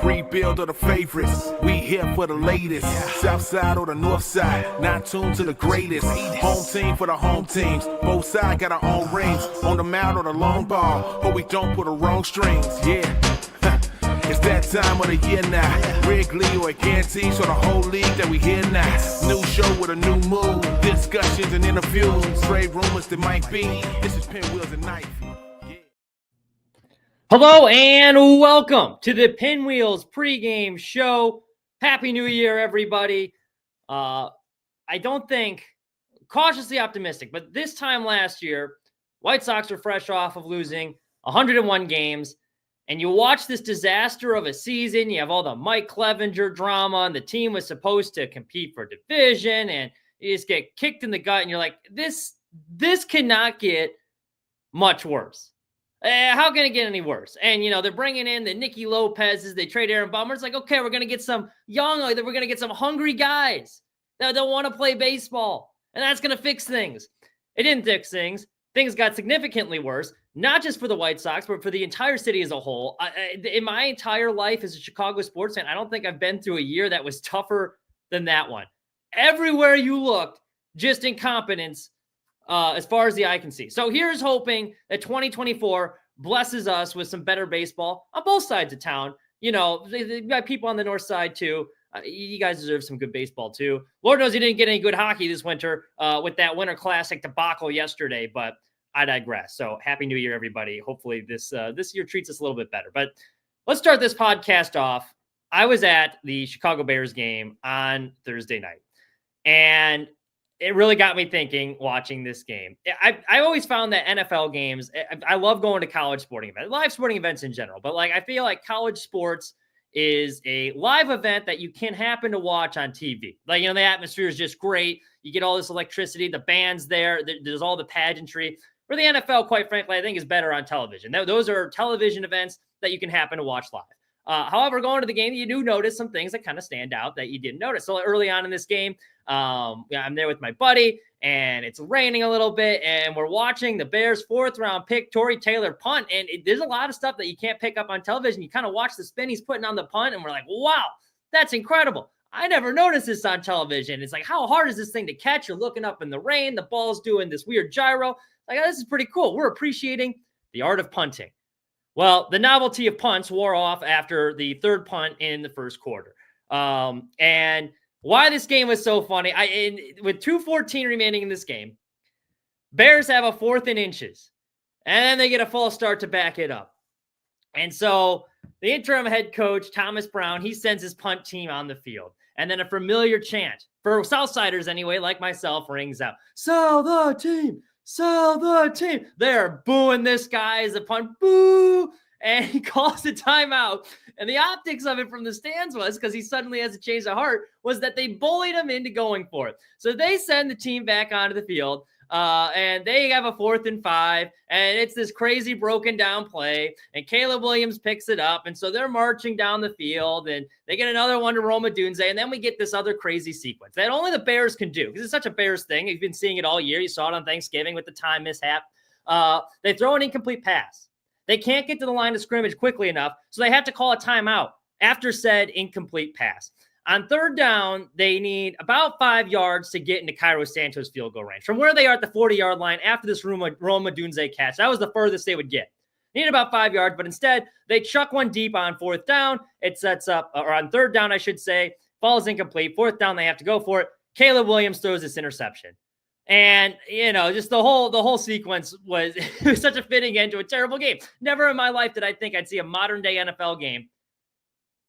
Rebuild of the favorites. We here for the latest. South side or the north side. Not tuned to the greatest. Home team for the home teams. Both sides got our own rings. On the mound or the long ball. But we don't put the wrong strings. Yeah. It's that time of the year now. Wrigley or Ganty, so the whole league that we hear now. New show with a new mood. Discussions and interviews. Trade rumors that might be. This is Pinwheels and Knife. Hello and welcome to the Pinwheels pregame show. Happy New Year, everybody. I don't think, cautiously optimistic, but this time last year, White Sox are fresh off of losing 101 games, and you watch this disaster of a season. You have all the Mike Clevenger drama, and the team was supposed to compete for division, and you just get kicked in the gut, and you're like, this cannot get much worse. How can it get any worse? And, they're bringing in the Nicky Lopez's. They trade Aaron Bummer. It's like, okay, we're going to get some young, we're going to get some hungry guys that don't want to play baseball. And that's going to fix things. It didn't fix things. Things got significantly worse, not just for the White Sox, but for the entire city as a whole. In my entire life as a Chicago sports fan, I don't think I've been through a year that was tougher than that one. Everywhere you looked, just incompetence. As far as the eye can see. So here's hoping that 2024 blesses us with some better baseball on both sides of town. They got people on the north side too. You guys deserve some good baseball too. Lord knows you didn't get any good hockey this winter with that Winter Classic debacle yesterday, but I digress. So happy New Year, everybody. Hopefully this year treats us a little bit better. But let's start this podcast off. I was at the Chicago Bears game on Thursday night, and it really got me thinking watching this game. I always found that NFL games, I love going to college sporting events, live sporting events in general, but I feel like college sports is a live event that you can happen to watch on TV. The atmosphere is just great. You get all this electricity, the band's there, there's all the pageantry. For the NFL, quite frankly, I think is better on television. Those are television events that you can happen to watch live. However, going to the game, you do notice some things that kind of stand out that you didn't notice. So early on in this game, I'm there with my buddy, and it's raining a little bit, and we're watching the Bears' 4th-round pick, Torrey Taylor, punt. And there's a lot of stuff that you can't pick up on television. You kind of watch the spin he's putting on the punt, and we're like, wow, that's incredible. I never noticed this on television. It's like, how hard is this thing to catch? You're looking up in the rain. The ball's doing this weird gyro. This is pretty cool. We're appreciating the art of punting. Well, the novelty of punts wore off after the third punt in the first quarter. And why this game was so funny, with 2:14 remaining in this game, Bears have a 4th and inches, and then they get a false start to back it up. And so the interim head coach, Thomas Brown, he sends his punt team on the field. And then a familiar chant, for Southsiders anyway, like myself, rings out, "Sell the team! Sell the team!" They're booing this guy as a punt. Boo! And he calls a timeout. And the optics of it from the stands was, because he suddenly has a change of heart, was that they bullied him into going for it. So they send the team back onto the field, and they have a 4th and 5, and it's this crazy broken down play, and Caleb Williams picks it up, and so they're marching down the field, and they get another one to Rome Odunze, and then we get this other crazy sequence that only the Bears can do, because it's such a Bears thing. You've been seeing it all year. You saw it on Thanksgiving with the time mishap. They throw an incomplete pass. They can't get to the line of scrimmage quickly enough, so they have to call a timeout after said incomplete pass. On 3rd down, they need about 5 yards to get into Cairo Santos field goal range. From where they are at the 40-yard line after this Rome Odunze catch, that was the furthest they would get. They need about 5 yards, but instead, they chuck one deep on 4th down. It sets up, or on 3rd down, I should say, falls incomplete. 4th down, they have to go for it. Caleb Williams throws this interception. And, just the whole sequence was, it was such a fitting end to a terrible game. Never in my life did I think I'd see a modern day NFL game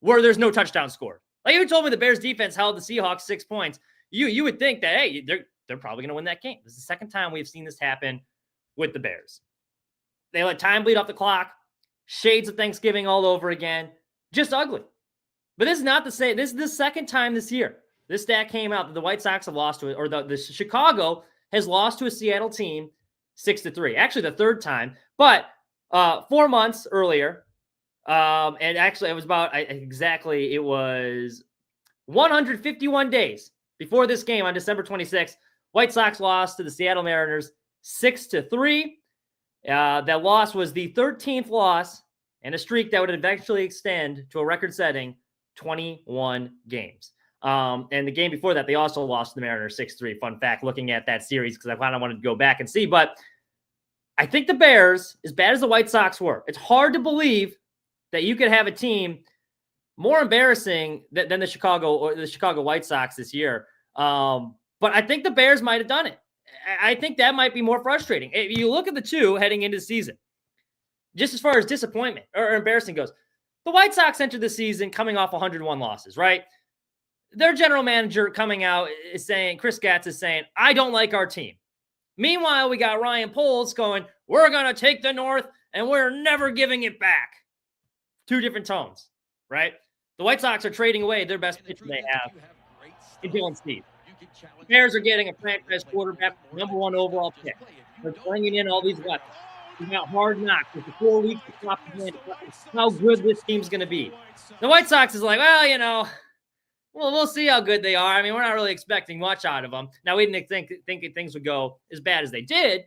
where there's no touchdown scored. You told me the Bears defense held the Seahawks 6 points. You would think that, hey, they're probably going to win that game. This is the second time we've seen this happen with the Bears. They let time bleed off the clock, shades of Thanksgiving all over again, just ugly. But this is not the same. This is the second time this year. This stat came out that the White Sox have lost to it, or the Chicago has lost to a Seattle team 6-3. Actually, the 3rd time, but 4 months earlier, and actually it was it was 151 days before this game on December 26th. White Sox lost to the Seattle Mariners 6-3. That loss was the 13th loss and a streak that would eventually extend to a record-setting 21 games. And the game before that, they also lost to the Mariners 6-3. Fun fact, looking at that series, because I kind of wanted to go back and see. But I think the Bears, as bad as the White Sox were, it's hard to believe that you could have a team more embarrassing than the Chicago White Sox this year. But I think the Bears might have done it. I think that might be more frustrating. If you look at the two heading into the season, just as far as disappointment or embarrassing goes, the White Sox entered the season coming off 101 losses, right? Their general manager coming out is saying, Chris Gatz is saying, I don't like our team. Meanwhile, we got Ryan Poles going, we're going to take the North and we're never giving it back. Two different tones, right? The White Sox are trading away their best pitcher they have in Dylan Steve. The Bears are getting a franchise quarterback, number 1 overall pick. They're bringing in all these weapons. We got hard knocks with the 4 weeks to stop the plan. How good this team's going to be. The White Sox is like, well, we'll see how good they are. I mean, we're not really expecting much out of them. Now, we didn't think things would go as bad as they did.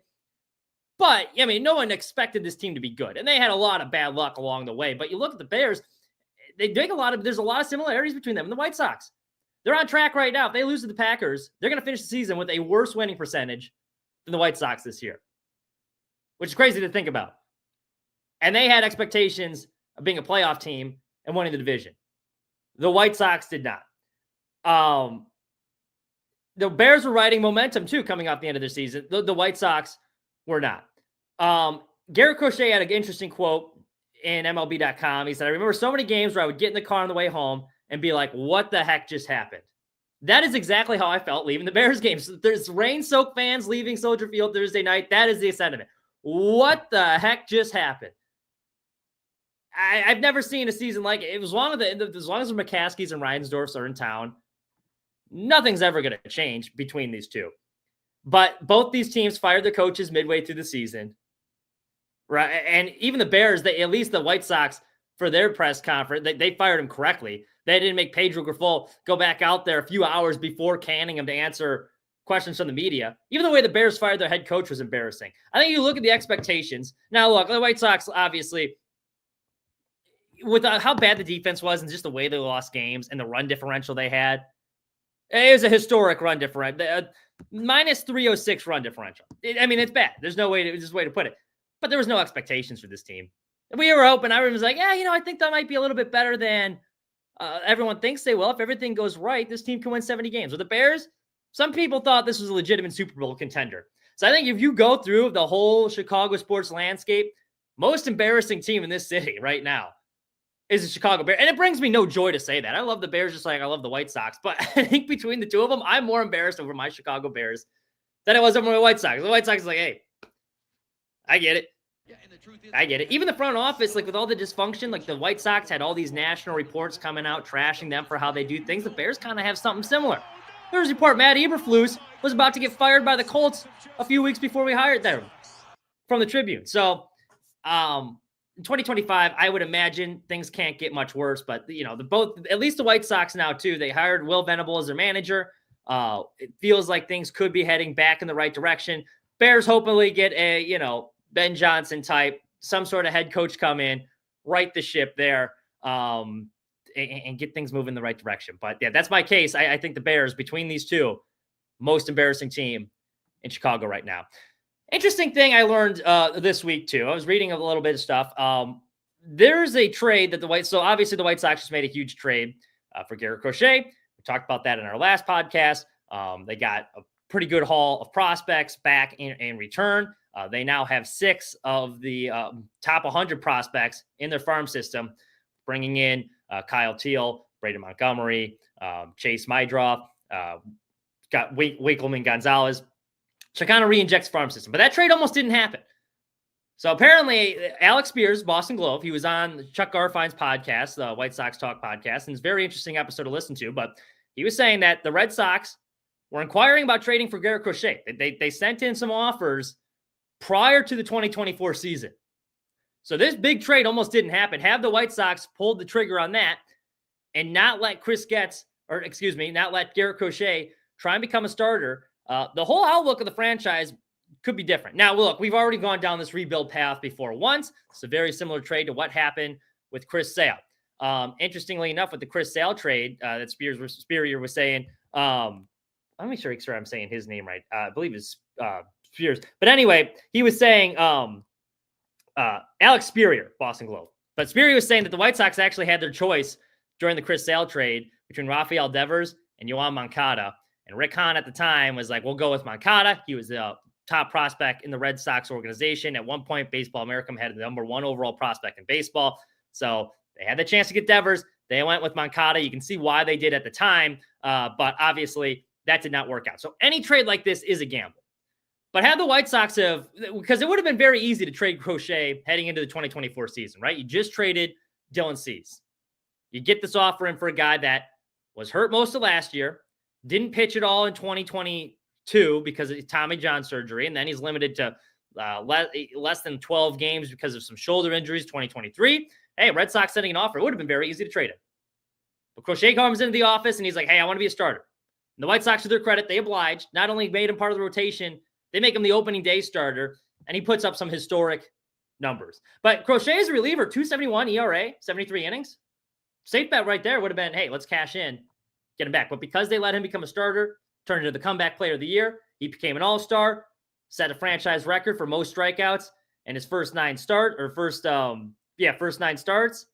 But, I mean, no one expected this team to be good. And they had a lot of bad luck along the way. But you look at the Bears, there's a lot of similarities between them and the White Sox. They're on track right now. If they lose to the Packers, they're going to finish the season with a worse winning percentage than the White Sox this year, which is crazy to think about. And they had expectations of being a playoff team and winning the division. The White Sox did not. The Bears were riding momentum, too, coming off the end of their season. The White Sox were not. Garrett Crochet had an interesting quote in MLB.com. He said, I remember so many games where I would get in the car on the way home and be like, what the heck just happened? That is exactly how I felt leaving the Bears game. So there's rain-soaked fans leaving Soldier Field Thursday night. That is the sentiment. What the heck just happened? I've never seen a season like it. As long as the McCaskies and Reinsdorfs are in town, nothing's ever going to change between these two. But both these teams fired their coaches midway through the season. Right. And even the Bears, at least the White Sox, for their press conference, they fired him correctly. They didn't make Pedro Grifol go back out there a few hours before canning him to answer questions from the media. Even the way the Bears fired their head coach was embarrassing. I think you look at the expectations. Now, look, the White Sox, obviously, with how bad the defense was and just the way they lost games and the run differential they had, it was a historic run differential. Minus 306 run differential. It's bad. There's no way to put it. But there was no expectations for this team. We were hoping. I was like, I think that might be a little bit better than everyone thinks they will. If everything goes right, this team can win 70 games. With the Bears, some people thought this was a legitimate Super Bowl contender. So I think if you go through the whole Chicago sports landscape, most embarrassing team in this city right now is the Chicago Bears. And it brings me no joy to say that. I love the Bears just like I love the White Sox. But I think between the two of them, I'm more embarrassed over my Chicago Bears than I was over my White Sox. The White Sox is like, hey, I get it. I get it. Even the front office, like with all the dysfunction, like the White Sox had all these national reports coming out trashing them for how they do things. The Bears kind of have something similar. There was a report Matt Eberflus was about to get fired by the Colts a few weeks before we hired them from the Tribune. So in 2025, I would imagine things can't get much worse. But, at least the White Sox now, too, they hired Will Venable as their manager. It feels like things could be heading back in the right direction. Bears hopefully get a, Ben Johnson type, some sort of head coach come in, right the ship there, and get things moving in the right direction. But yeah, that's my case. I think the Bears, between these two, most embarrassing team in Chicago right now. Interesting thing I learned this week too. I was reading a little bit of stuff. There's a trade that so obviously the White Sox just made a huge trade for Garrett Crochet. We talked about that in our last podcast. They got a pretty good haul of prospects back in return. They now have 6 of the top 100 prospects in their farm system, bringing in Kyle Teal, Braden Montgomery, Chase Mydroff, got Winkleman Gonzalez. So kind of re-injects farm system. But that trade almost didn't happen. So apparently, Alex Spears, Boston Globe, he was on Chuck Garfine's podcast, the White Sox Talk podcast, and it's a very interesting episode to listen to. But he was saying that the Red Sox were inquiring about trading for Garrett Crochet. They sent in some offers prior to the 2024 season. So this big trade almost didn't happen. Have the White Sox pulled the trigger on that and not let not let Garrett Crochet try and become a starter, the whole outlook of the franchise could be different. Now, look, we've already gone down this rebuild path before once. It's a very similar trade to what happened with Chris Sale. Interestingly enough, with the Chris Sale trade that Spurrier was saying, let me make sure I'm saying his name right. I believe it's Spears. But anyway, he was saying Alex Spurrier, Boston Globe. But Spurrier was saying that the White Sox actually had their choice during the Chris Sale trade between Rafael Devers and Yoan Moncada. And Rick Hahn at the time was like, we'll go with Moncada. He was the top prospect in the Red Sox organization. At one point, Baseball America had the number 1 overall prospect in baseball. So they had the chance to get Devers. They went with Moncada. You can see why they did at the time. But obviously, that did not work out. So any trade like this is a gamble. But had the White Sox have, because it would have been very easy to trade Crochet heading into the 2024 season, right? You just traded Dylan Cease. You get this offer in for a guy that was hurt most of last year, didn't pitch at all in 2022 because of Tommy John surgery, and then he's limited to less than 12 games because of some shoulder injuries 2023. Hey, Red Sox sending an offer. It would have been very easy to trade him. But Crochet comes into the office, and he's like, hey, I want to be a starter. And the White Sox, to their credit, they obliged. Not only made him part of the rotation, they make him the opening day starter, and he puts up some historic numbers. But Crochet is a reliever, 2.71 ERA, 73 innings. Safe bet right there would have been, hey, let's cash in, get him back. But because they let him become a starter, turned into the comeback player of the year, he became an all-star, set a franchise record for most strikeouts in his first 9 starts. 9 starts.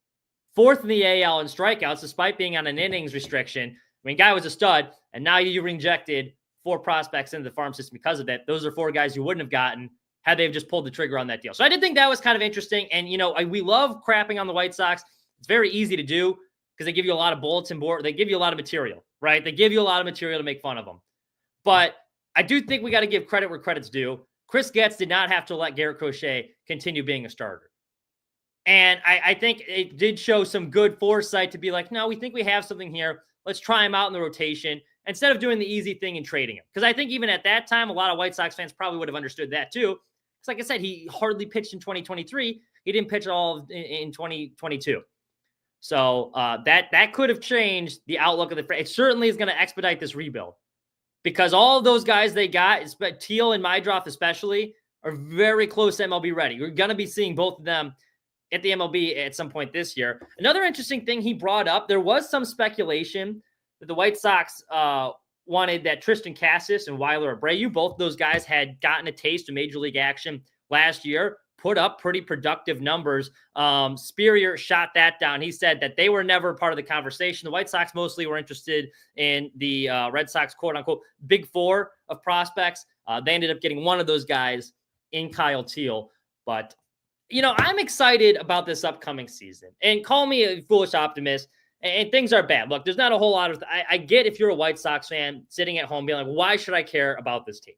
4th in the AL in strikeouts, despite being on an innings restriction. I mean, guy was a stud, and now you rejected 4 prospects into the farm system because of that. Those are 4 guys you wouldn't have gotten had they just pulled the trigger on that deal. So I did think that was kind of interesting. And, we love crapping on the White Sox. It's very easy to do because they give you a lot of bulletin board. They give you a lot of material, right? They give you a lot of material to make fun of them. But I do think we got to give credit where credit's due. Chris Getz did not have to let Garrett Crochet continue being a starter. And I think it did show some good foresight to be like, no, we think we have something here. Let's try him out in the rotation instead of doing the easy thing and trading him. Because I think even at that time, a lot of White Sox fans probably would have understood that too. Because like I said, he hardly pitched in 2023. He didn't pitch at all in 2022. So that could have changed the outlook of the franchise. It certainly is going to expedite this rebuild. Because all of those guys they got, Teal and Mydroff especially, are very close to MLB ready. You're going to be seeing both of them at the MLB at some point this year. Another interesting thing he brought up, there was some speculation that the White Sox wanted that Tristan Cassis and Weiler Abreu, both those guys had gotten a taste of Major League action last year, put up pretty productive numbers. Spurrier shot that down. He said that they were never part of the conversation. The White Sox mostly were interested in the Red Sox, quote unquote, big 4 of prospects. They ended up getting one of those guys in Kyle Teal. But I'm excited about this upcoming season. And call me a foolish optimist, and things are bad. Look, there's not a whole lot of... I get if you're a White Sox fan sitting at home being like, why should I care about this team?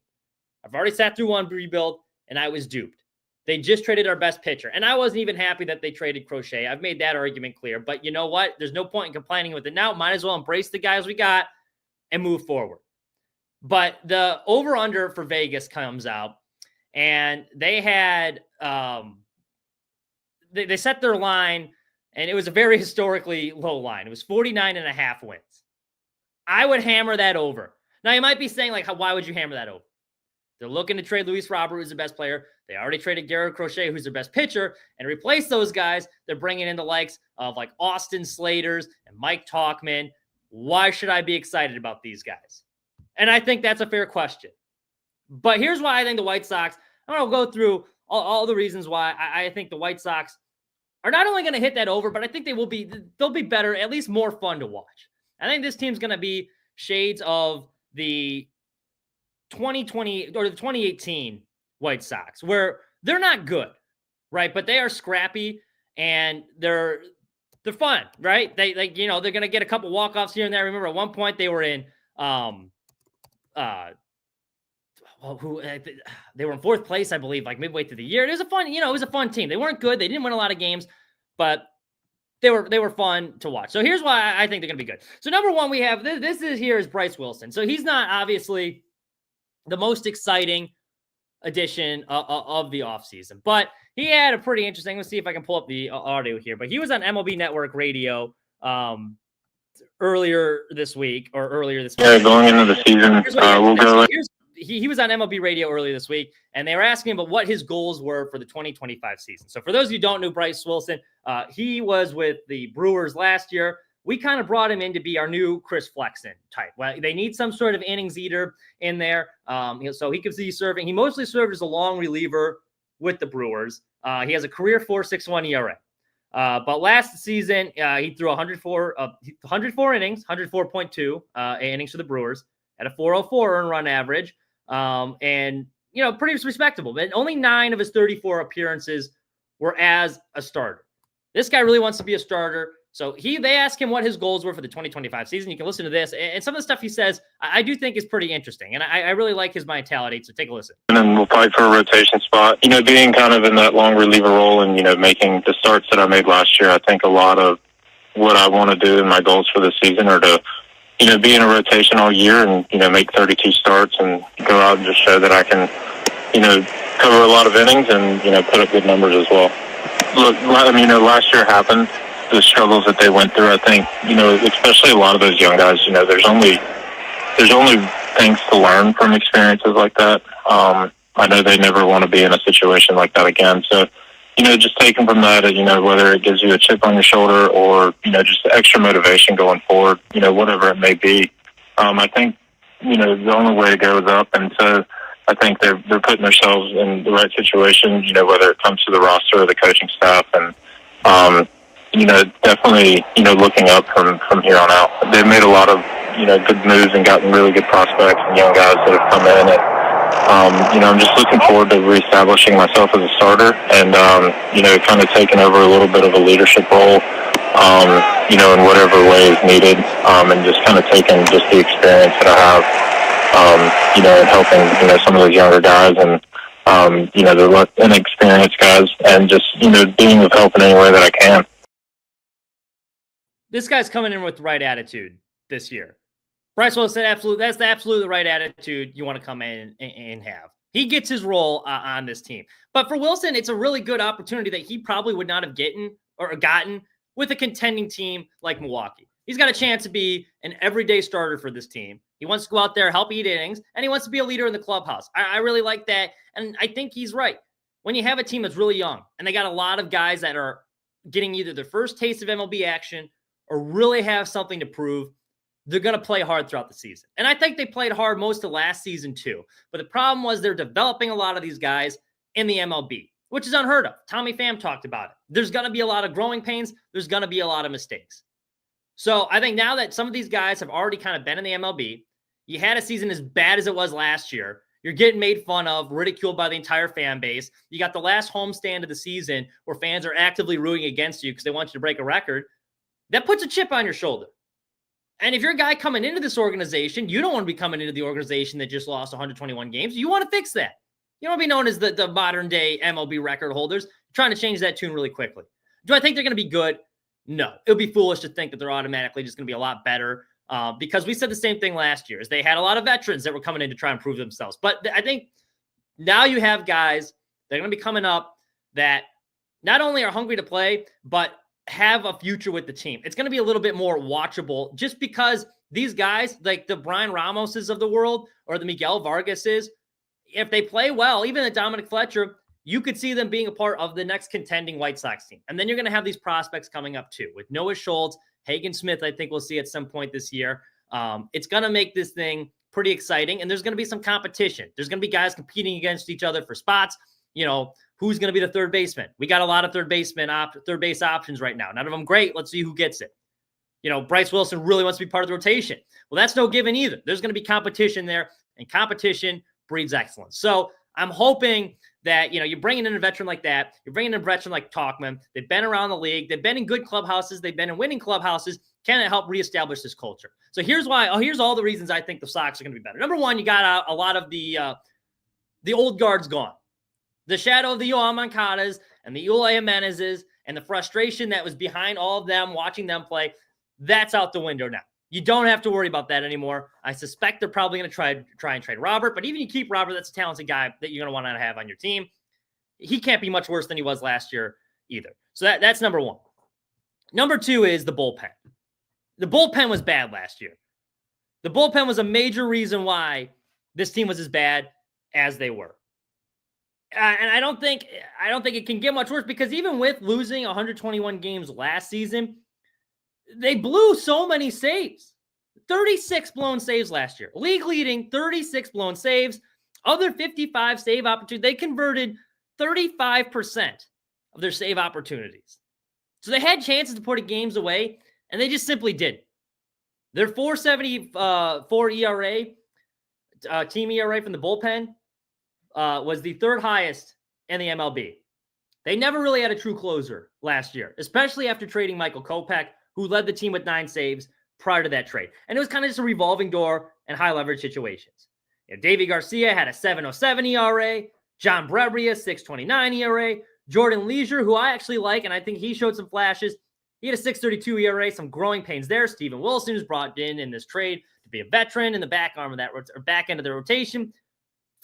I've already sat through one rebuild, and I was duped. They just traded our best pitcher, and I wasn't even happy that they traded Crochet. I've made that argument clear. But you know what? There's no point in complaining with it now. Might as well embrace the guys we got and move forward. But the over-under for Vegas comes out, and they had... They set their line, and it was a very historically low line. It was 49.5 wins. I would hammer that over. Now, you might be saying, like, why would you hammer that over? They're looking to trade Luis Robert, who's the best player. They already traded Garrett Crochet, who's their best pitcher, and replace those guys. They're bringing in the likes of, like, Austin Slaters and Mike Talkman. Why should I be excited about these guys? And I think that's a fair question. But here's why I think the White Sox, I'm going to go through all the reasons why I think the White Sox are not only going to hit that over, but I think they'll be better, at least more fun to watch. I think this team's going to be shades of the 2020 or the 2018 White Sox, where they're not good, right? But they are scrappy and they're fun, right? They're going to get a couple walk-offs here and there. I remember at one point they were in they were in 4th place, I believe, like midway through the year. It was a fun team. They weren't good. They didn't win a lot of games, but they were fun to watch. So here's why I think they're going to be good. So number 1, we have this is Bryce Wilson. So he's not obviously the most exciting addition of the offseason, but he had a pretty interesting. Let's see if I can pull up the audio here. But he was on MLB Network Radio earlier this week or earlier this week. Yeah, going into the season, we'll go. he was on MLB radio earlier this week, and they were asking him about what his goals were for the 2025 season. So for those of you who don't know Bryce Wilson, he was with the Brewers last year. We kind of brought him in to be our new Chris Flexen type. Well, they need some sort of innings eater in there. So he could see serving. He mostly served as a long reliever with the Brewers. He has a career 4.61 ERA. But last season, he threw 104 innings, 104.2 innings for the Brewers at a 4.04 earned run average. And, pretty respectable. But only 9 of his 34 appearances were as a starter. This guy really wants to be a starter. So they asked him what his goals were for the 2025 season. You can listen to this. And some of the stuff he says, I do think is pretty interesting. And I really like his mentality. So take a listen. And then we'll fight for a rotation spot. Being kind of in that long reliever role and, making the starts that I made last year, I think a lot of what I want to do in my goals for this season are to, be in a rotation all year and, make 32 starts and go out and just show that I can, cover a lot of innings and, put up good numbers as well. Look, last year happened. The struggles that they went through, I think, especially a lot of those young guys, there's only things to learn from experiences like that. I know they never want to be in a situation like that again. So, just taking from that, whether it gives you a chip on your shoulder or, just extra motivation going forward, whatever it may be. I think, the only way to go is up. And so I think they're putting themselves in the right situation, whether it comes to the roster or the coaching staff. And, definitely, looking up from here on out. They've made a lot of, good moves and gotten really good prospects and young guys that have come in. And, I'm just looking forward to reestablishing myself as a starter and, kind of taking over a little bit of a leadership role, in whatever way is needed, and just kind of taking just the experience that I have, and helping, some of those younger guys and, the inexperienced guys and just, being of help in any way that I can. This guy's coming in with the right attitude this year. Bryce Wilson said, that's absolutely the right attitude you want to come in and have. He gets his role on this team. But for Wilson, it's a really good opportunity that he probably would not have gotten with a contending team like Milwaukee. He's got a chance to be an everyday starter for this team. He wants to go out there, help eat innings, and he wants to be a leader in the clubhouse. I really like that, and I think he's right. When you have a team that's really young, and they got a lot of guys that are getting either their first taste of MLB action or really have something to prove, they're going to play hard throughout the season. And I think they played hard most of last season too. But the problem was they're developing a lot of these guys in the MLB, which is unheard of. Tommy Pham talked about it. There's going to be a lot of growing pains. There's going to be a lot of mistakes. So I think now that some of these guys have already kind of been in the MLB, you had a season as bad as it was last year. You're getting made fun of, ridiculed by the entire fan base. You got the last homestand of the season where fans are actively rooting against you because they want you to break a record. That puts a chip on your shoulder. And if you're a guy coming into this organization, you don't want to be coming into the organization that just lost 121 games. You want to fix that. You don't want to be known as the modern day MLB record holders. You're trying to change that tune really quickly. Do I think they're going to be good? No. It would be foolish to think that they're automatically just going to be a lot better because we said the same thing last year. Is they had a lot of veterans that were coming in to try and prove themselves. But I think now you have guys that are going to be coming up that not only are hungry to play, but have a future with the team. It's going to be a little bit more watchable just because these guys, like the Brian Ramoses of the world or the Miguel Vargases, if they play well, even the Dominic Fletcher, you could see them being a part of the next contending White Sox team. And then you're going to have these prospects coming up too with Noah Schultz, Hagen Smith, I think we'll see at some point this year. It's going to make this thing pretty exciting. And there's going to be some competition. There's going to be guys competing against each other for spots. Who's going to be the third baseman? We got a lot of third base options right now. None of them great. Let's see who gets it. Bryce Wilson really wants to be part of the rotation. Well, that's no given either. There's going to be competition there, and competition breeds excellence. So I'm hoping that, you're bringing in a veteran like that. You're bringing in a veteran like Talkman. They've been around the league. They've been in good clubhouses. They've been in winning clubhouses. Can it help reestablish this culture? So here's all the reasons I think the Sox are going to be better. Number one, you got a lot of the old guards gone. The shadow of the Yoan Moncadas and the Eloy Jimenezes and the frustration that was behind all of them, watching them play, that's out the window now. You don't have to worry about that anymore. I suspect they're probably going to try and trade Robert, but even you keep Robert, that's a talented guy that you're going to want to have on your team. He can't be much worse than he was last year either. So that's number one. Number two is the bullpen. The bullpen was bad last year. The bullpen was a major reason why this team was as bad as they were. And I don't think it can get much worse, because even with losing 121 games last season, they blew so many saves. 36 blown saves last year. League leading 36 blown saves. Other 55 save opportunities. They converted 35% of their save opportunities. So they had chances to put games away, and they just simply didn't. Their 4.74 ERA, team ERA from the bullpen, was the third highest in the MLB. They never really had a true closer last year, especially after trading Michael Kopech, who led the team with 9 saves prior to that trade. And it was kind of just a revolving door and high leverage situations. Davey Garcia had a 7.07 ERA, John Brebbia, 6.29 ERA, Jordan Leisure, who I actually like, and I think he showed some flashes. He had a 6.32 ERA, some growing pains there. Steven Wilson was brought in this trade to be a veteran in the back arm of that or back end of the rotation.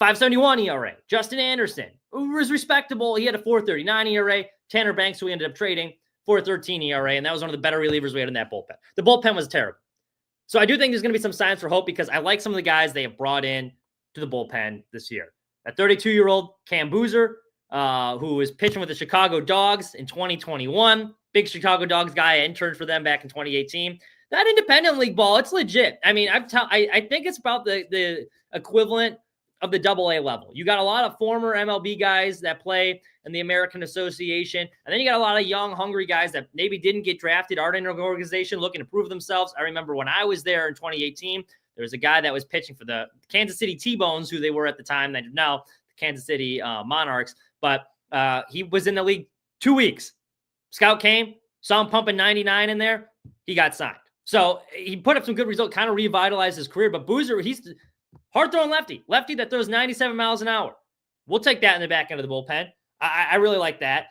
5.71 ERA. Justin Anderson, who was respectable. He had a 4.39 ERA. Tanner Banks, who we ended up trading, 4.13 ERA, and that was one of the better relievers we had in that bullpen. The bullpen was terrible. So I do think there's going to be some signs for hope, because I like some of the guys they have brought in to the bullpen this year. A 32-year-old Cam Boozer, who was pitching with the Chicago Dogs in 2021. Big Chicago Dogs guy. I interned for them back in 2018. That independent league ball, it's legit. I mean, I think it's about the equivalent of the AA level. You got a lot of former MLB guys that play in the American Association, and then you got a lot of young, hungry guys that maybe didn't get drafted, aren't in an organization looking to prove themselves. I remember when I was there in 2018, there was a guy that was pitching for the Kansas City T-Bones, who they were at the time, that now the Kansas City Monarchs, but he was in the league 2 weeks. Scout came, saw him pumping 99 in there, he got signed. So he put up some good results, kind of revitalized his career. But Boozer, he's hard-throwing lefty that throws 97 miles an hour. We'll take that in the back end of the bullpen. I really like that.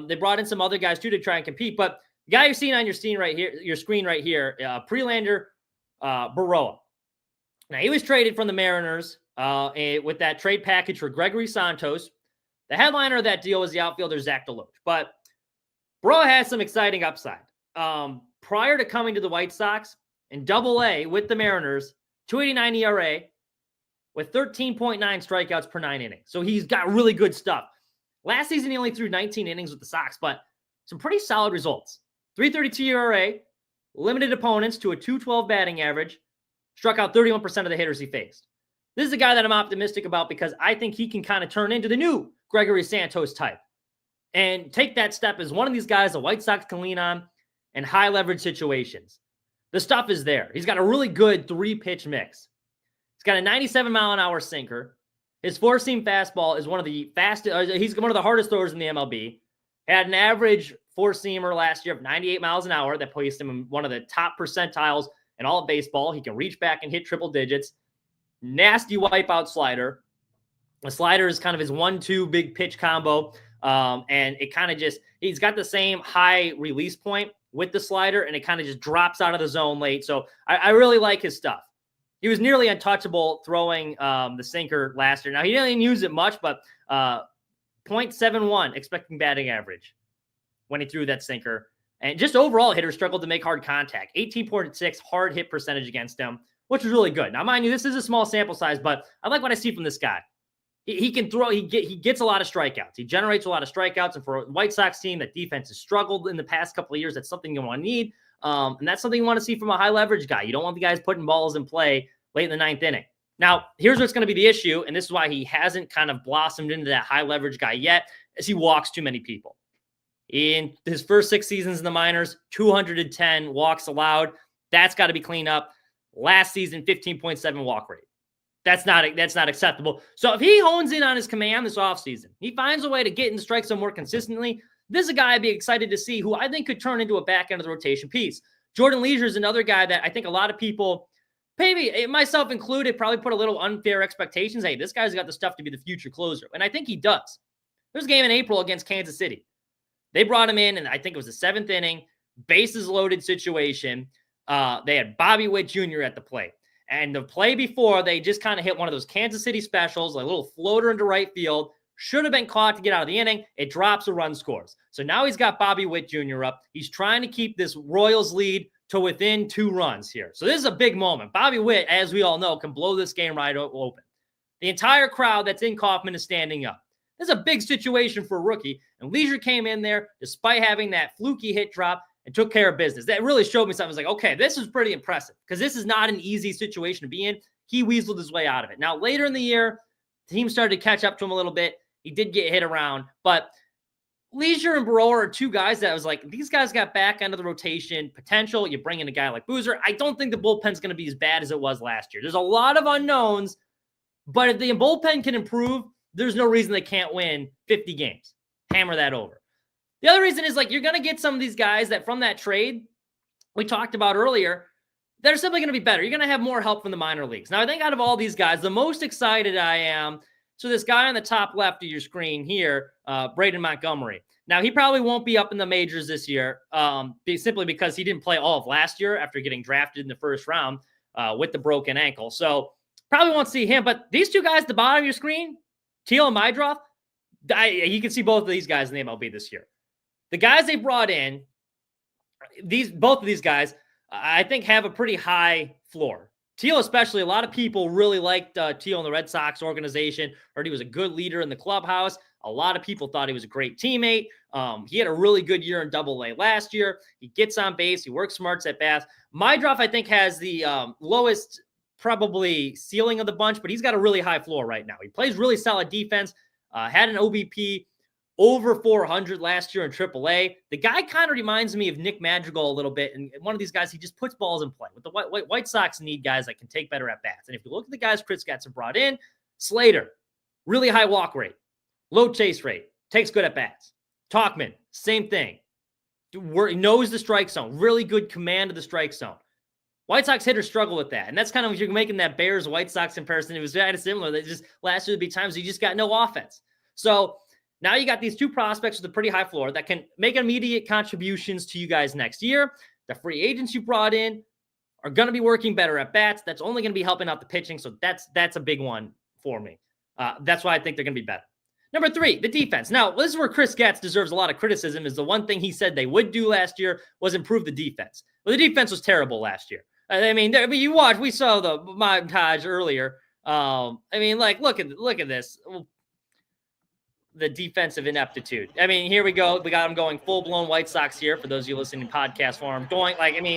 They brought in some other guys, too, to try and compete. But the guy you're seeing on your screen right here, Prelander Baroa. Now, he was traded from the Mariners with that trade package for Gregory Santos. The headliner of that deal was the outfielder Zach DeLoach. But Baroa has some exciting upside. Prior to coming to the White Sox, in AA with the Mariners, 2.89 ERA with 13.9 strikeouts per 9 innings. So he's got really good stuff. Last season, he only threw 19 innings with the Sox, but some pretty solid results. 3.32 ERA, limited opponents to a 2.12 batting average, struck out 31% of the hitters he faced. This is a guy that I'm optimistic about, because I think he can kind of turn into the new Gregory Santos type and take that step as one of these guys the White Sox can lean on in high leverage situations. The stuff is there. He's got a really good 3-pitch mix. He's got a 97 mile an hour sinker. His 4-seam fastball is one of the fastest. He's one of the hardest throwers in the MLB. Had an average 4-seamer last year of 98 miles an hour. That placed him in one of the top percentiles in all of baseball. He can reach back and hit triple digits. Nasty wipeout slider. The slider is kind of his 1-2 big pitch combo. And it kind of just, he's got the same high release point with the slider, and it kind of just drops out of the zone late. So I really like his stuff. He was nearly untouchable throwing the sinker last year. Now, he didn't use it much, but 0.71 expecting batting average when he threw that sinker. And just overall, hitters struggled to make hard contact. 18.6 hard hit percentage against him, which was really good. Now, mind you, this is a small sample size, but I like what I see from this guy. He can throw. He gets a lot of strikeouts. He generates a lot of strikeouts. And for a White Sox team that defense has struggled in the past couple of years, that's something you want to need. And that's something you want to see from a high leverage guy. You don't want the guys putting balls in play late in the 9th inning. Now, here's what's going to be the issue, and this is why he hasn't kind of blossomed into that high leverage guy yet, is he walks too many people. In his first 6 seasons in the minors, 210 walks allowed. That's got to be cleaned up. Last season, 15.7 walk rate. That's not acceptable. So if he hones in on his command this offseason, he finds a way to get in the strike zone more consistently, this is a guy I'd be excited to see, who I think could turn into a back end of the rotation piece. Jordan Leisure is another guy that I think a lot of people, maybe myself included, probably put a little unfair expectations. Hey, this guy's got the stuff to be the future closer. And I think he does. There's a game in April against Kansas City. They brought him in, and I think it was the 7th inning, bases loaded situation. They had Bobby Witt Jr. at the plate. And the play before, they just kind of hit one of those Kansas City specials, like a little floater into right field. Should have been caught to get out of the inning. It drops, a run scores. So now he's got Bobby Witt Jr. up. He's trying to keep this Royals lead to within 2 runs here. So this is a big moment. Bobby Witt, as we all know, can blow this game right open. The entire crowd that's in Kauffman is standing up. This is a big situation for a rookie, and Leisure came in there despite having that fluky hit drop and took care of business. That really showed me something. I was like, okay, this is pretty impressive because this is not an easy situation to be in. He weaseled his way out of it. Now, later in the year, the team started to catch up to him a little bit. He did get hit around, but Leisure and Baroa are two guys that I was like, these guys got back end of the rotation potential. You bring in a guy like Boozer. I don't think the bullpen's going to be as bad as it was last year. There's a lot of unknowns, but if the bullpen can improve, there's no reason they can't win 50 games. Hammer that over. The other reason is, like, you're going to get some of these guys that from that trade we talked about earlier, they're simply going to be better. You're going to have more help from the minor leagues. Now, I think out of all these guys, the most excited I am, so this guy on the top left of your screen here, Braden Montgomery. Now, he probably won't be up in the majors this year simply because he didn't play all of last year after getting drafted in the first round with the broken ankle. So probably won't see him. But these two guys at the bottom of your screen, Teal and Mydroff, you can see both of these guys in the MLB this year. The guys they brought in, both of these guys, I think have a pretty high floor. Teal especially, a lot of people really liked Teal in the Red Sox organization, heard he was a good leader in the clubhouse. A lot of people thought he was a great teammate. He had a really good year in Double-A last year. He gets on base. He works smarts at bats. Mydroff, I think, has the lowest probably ceiling of the bunch, but he's got a really high floor right now. He plays really solid defense, had an OBP over 400 last year in AAA. The guy kind of reminds me of Nick Madrigal a little bit, and one of these guys, he just puts balls in play. With the White Sox need guys that can take better at bats. And if you look at the guys Chris Getz brought in, Slater, really high walk rate, low chase rate, takes good at bats. Talkman, same thing. Knows the strike zone, really good command of the strike zone. White Sox hitters struggle with that. And that's kind of, if you're making that Bears-White Sox comparison, it was kind of similar. That just last year would be times you just got no offense. So now you got these two prospects with a pretty high floor that can make immediate contributions to you guys next year. The free agents you brought in are going to be working better at bats. That's only going to be helping out the pitching. So that's a big one for me. That's why I think they're going to be better. Number 3, the defense. Now, this is where Chris Getz deserves a lot of criticism, is the one thing he said they would do last year was improve the defense. Well, the defense was terrible last year. I mean, you watch, we saw the montage earlier. Look at this. The defensive ineptitude. I mean, here we go. We got them going full-blown White Sox here for those of you listening in podcast form.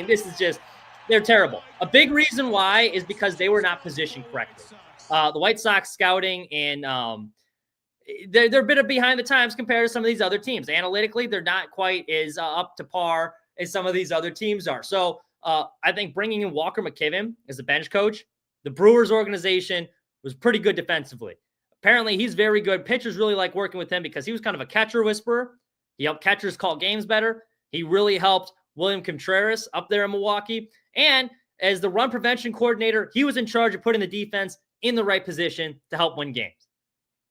This is just, they're terrible. A big reason why is because they were not positioned correctly. The White Sox scouting and they're a bit behind the times compared to some of these other teams. Analytically, they're not quite as up to par as some of these other teams are. So I think bringing in Walker McKibben as the bench coach, the Brewers organization was pretty good defensively. Apparently, he's very good. Pitchers really like working with him because he was kind of a catcher whisperer. He helped catchers call games better. He really helped William Contreras up there in Milwaukee. And as the run prevention coordinator, he was in charge of putting the defense in the right position to help win games.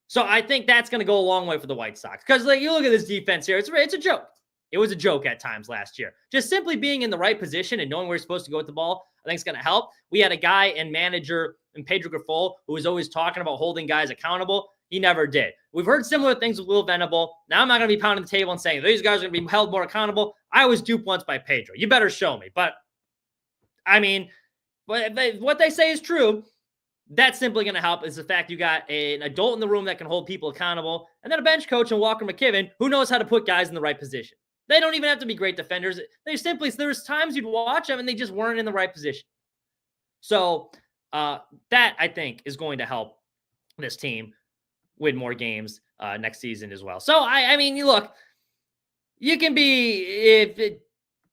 So I think that's going to go a long way for the White Sox. Because you look at this defense here, it's a joke. It was a joke at times last year. Just simply being in the right position and knowing where you're supposed to go with the ball, I think it's going to help. We had a guy and manager in Pedro Grifol who was always talking about holding guys accountable. He never did. We've heard similar things with Will Venable. Now I'm not going to be pounding the table and saying these guys are going to be held more accountable. I was duped once by Pedro. You better show me. But, I mean, what they say is true. That's simply going to help is the fact you got an adult in the room that can hold people accountable, and then a bench coach in Walker McKibben who knows how to put guys in the right position. They don't even have to be great defenders. There's times you'd watch them and they just weren't in the right position. So that, I think, is going to help this team win more games next season as well. So, I mean, look, you can be,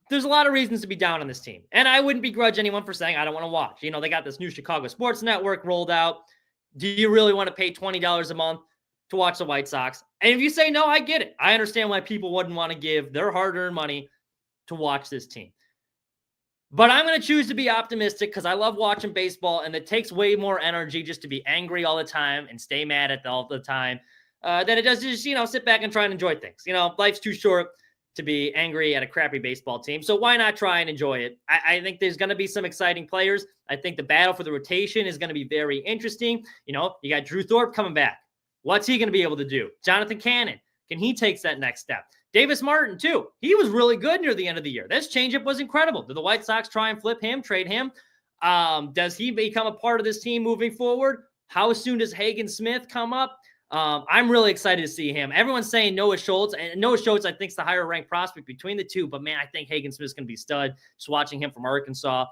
there's a lot of reasons to be down on this team. And I wouldn't begrudge anyone for saying, I don't want to watch. You know, they got this new Chicago Sports Network rolled out. Do you really want to pay $20 a month to watch the White Sox? And if you say no, I get it. I understand why people wouldn't want to give their hard-earned money to watch this team. But I'm going to choose to be optimistic because I love watching baseball, and it takes way more energy just to be angry all the time and stay mad at all the time than it does to just, sit back and try and enjoy things. Life's too short to be angry at a crappy baseball team. So why not try and enjoy it? I think there's going to be some exciting players. I think the battle for the rotation is going to be very interesting. You got Drew Thorpe coming back. What's he going to be able to do? Jonathan Cannon, can he take that next step? Davis Martin, too. He was really good near the end of the year. This changeup was incredible. Did the White Sox try and flip him, trade him? Does he become a part of this team moving forward? How soon does Hagen Smith come up? I'm really excited to see him. Everyone's saying Noah Schultz, and Noah Schultz, I think, is the higher ranked prospect between the two. But man, I think Hagen Smith's going to be stud. Just watching him from Arkansas,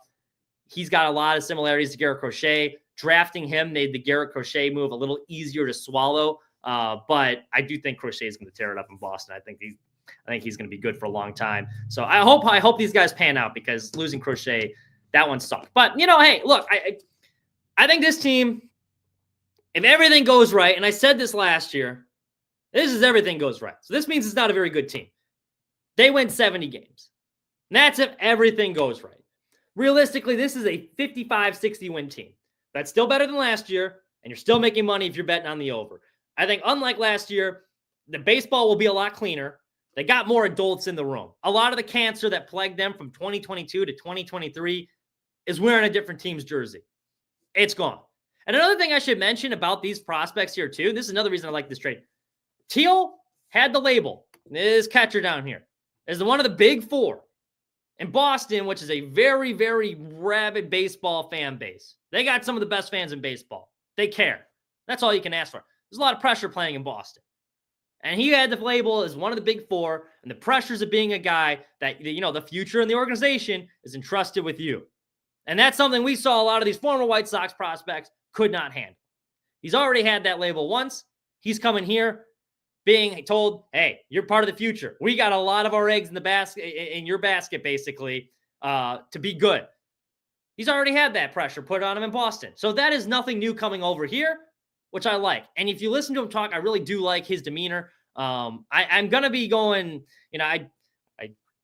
he's got a lot of similarities to Garrett Crochet. Drafting him made the Garrett Crochet move a little easier to swallow. But I do think Crochet is going to tear it up in Boston. I think he's going to be good for a long time. So I hope these guys pan out, because losing Crochet, that one sucked. But hey, look, I think this team, if everything goes right, and I said this last year, this is everything goes right. So this means it's not a very good team. They win 70 games. And that's if everything goes right. Realistically, this is a 55-60 win team. That's still better than last year, and you're still making money if you're betting on the over. I think unlike last year, the baseball will be a lot cleaner. They got more adults in the room. A lot of the cancer that plagued them from 2022 to 2023 is wearing a different team's jersey. It's gone. And another thing I should mention about these prospects here too, this is another reason I like this trade. Teal had the label. This catcher down here is one of the big four in Boston, which is a very, very rabid baseball fan base. They got some of the best fans in baseball. They care. That's all you can ask for. There's a lot of pressure playing in Boston. And he had the label as one of the big four, and the pressures of being a guy that, the future in the organization is entrusted with you. And that's something we saw a lot of these former White Sox prospects could not handle. He's already had that label once. He's coming here being told, hey, you're part of the future. We got a lot of our eggs in the basket, in your basket, basically, to be good. He's already had that pressure put on him in Boston. So that is nothing new coming over here, which I like. And if you listen to him talk, I really do like his demeanor. I'm going to be going, I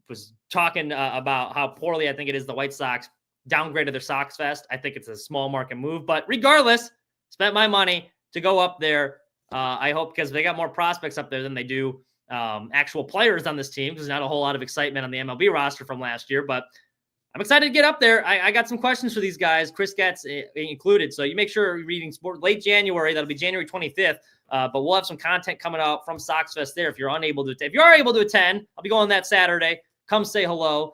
was talking about how poorly I think it is the White Sox downgraded their Sox Fest. I think it's a small market move, but regardless, spent my money to go up there. I hope, because they got more prospects up there than they do actual players on this team, because not a whole lot of excitement on the MLB roster from last year, but I'm excited to get up there. I got some questions for these guys, Chris Getz included. So you make sure you're reading Sport late January. That'll be January 25th. But we'll have some content coming out from Sox Fest there. If you are able to attend, I'll be going that Saturday. Come say hello.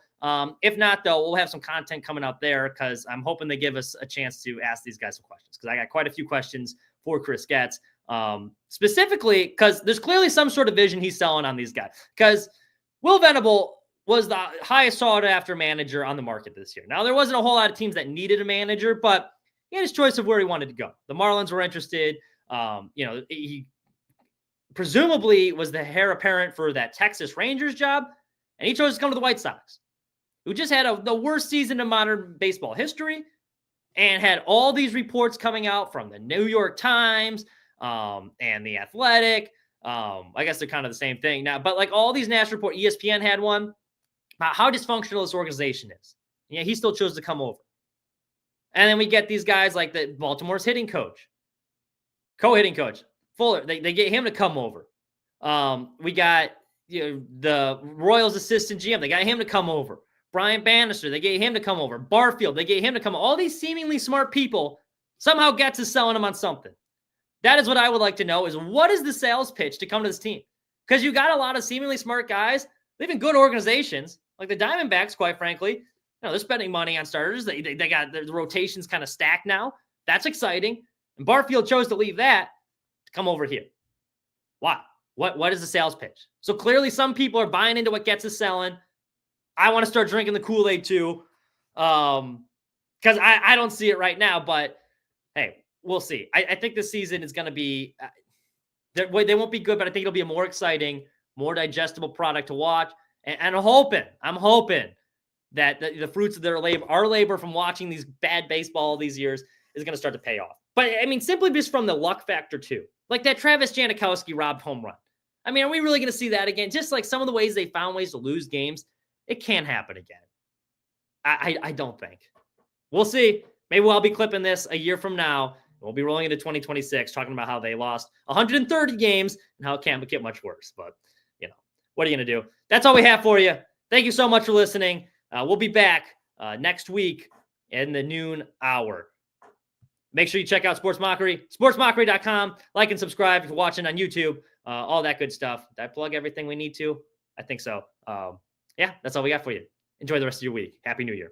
If not, though, we'll have some content coming out there, because I'm hoping they give us a chance to ask these guys some questions, because I got quite a few questions for Chris Getz, specifically because there's clearly some sort of vision he's selling on these guys. Because Will Venable was the highest sought-after manager on the market this year. Now, there wasn't a whole lot of teams that needed a manager, but he had his choice of where he wanted to go. The Marlins were interested. He presumably was the heir apparent for that Texas Rangers job, and he chose to come to the White Sox, who just had the worst season in modern baseball history, and had all these reports coming out from the New York Times and the Athletic. I guess they're kind of the same thing now, but like all these national reports, ESPN had one about how dysfunctional this organization is. Yeah, he still chose to come over. And then we get these guys like the Baltimore's hitting coach, co-hitting coach, Fuller. They get him to come over. We got the Royals assistant GM. They got him to come over. Brian Bannister, they get him to come over. Barfield, they get him to come over. All these seemingly smart people, somehow Getz is selling them on something. That is what I would like to know, is what is the sales pitch to come to this team? Because you got a lot of seemingly smart guys, living good organizations, like the Diamondbacks, quite frankly. They're spending money on starters. They got the rotations kind of stacked now. That's exciting. And Barfield chose to leave that to come over here. Why? What is the sales pitch? So clearly some people are buying into what Getz is selling. I want to start drinking the Kool-Aid too, because I don't see it right now. But hey, we'll see. I think this season is going to be they won't be good, but I think it'll be a more exciting, more digestible product to watch. And I'm hoping that the fruits of our labor from watching these bad baseball all these years is going to start to pay off. But I mean, simply just from the luck factor too, like that Travis Janikowski robbed home run. I mean, are we really going to see that again? Just like some of the ways they found ways to lose games. It can't happen again. I don't think. We'll see. Maybe I'll be clipping this a year from now. We'll be rolling into 2026 talking about how they lost 130 games and how it can't get much worse. But, what are you going to do? That's all we have for you. Thank you so much for listening. We'll be back next week in the noon hour. Make sure you check out Sports Mockery, sportsmockery.com. Like and subscribe if you're watching on YouTube. All that good stuff. Did I plug everything we need to? I think so. Yeah, that's all we got for you. Enjoy the rest of your week. Happy New Year.